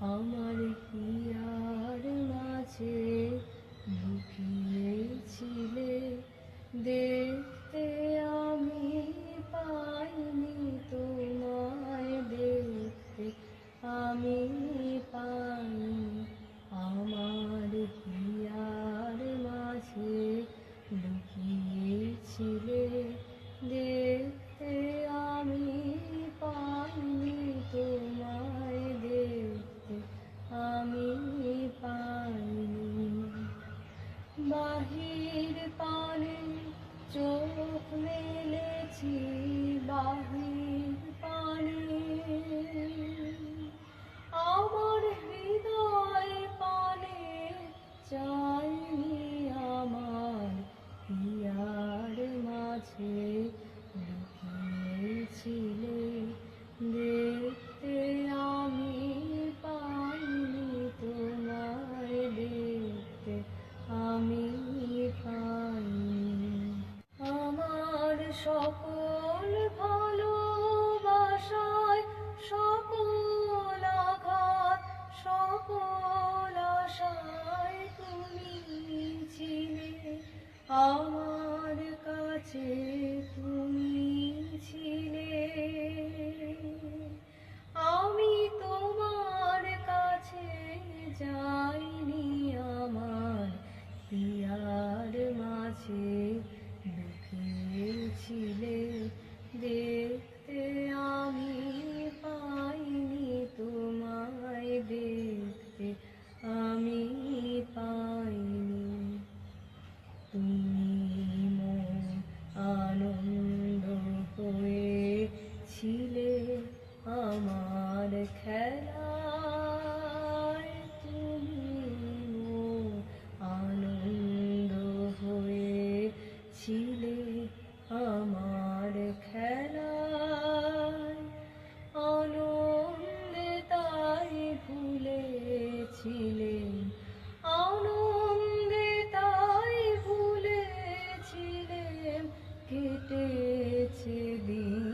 আমার হিয়ার মাঝে লুকিয়েছিলে দেখতে আমি পাইনি তোমায় দেখতে আমি পাইনি আমার হিয়ার মাঝে লুকিয়েছিলে দেখতে আমি পাইনি তোমায় দেখতে আমি পাইনি বাহির পানে চোখ মেলেছি বাহির পানে আমার হৃদয় পানে চাইনি আমার হিয়ার মাঝে লুকিয়েছিলে দেখতে আমি পাইনি তোমায় দেখতে আমি পাইনি আমার সকল ভালোবাসায় সকল আঘাত সকল আশায় তুমি ছিলে আমার কাছে তুমি ছিলে আমি তোমার কাছে যাইনি আমার হিয়ার মাঝে লুকিয়েছিলে দেখতে আমি পাইনি তোমায় দেখতে আমি পাইনি তুমি মন আনন্দ হয়েছিলে আমার খেলায় তুমি মন আনন্দ হয়েছিলে আমার খেলায় আনন্দে তাই ভুলেছিলে আনন্দে তাই ভুলেছিলে কেটেছে দিন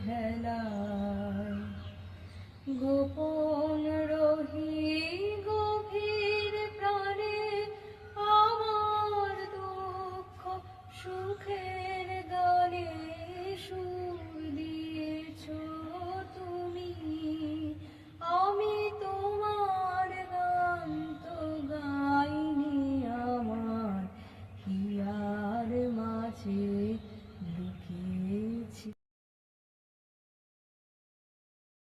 হেলায় গোপন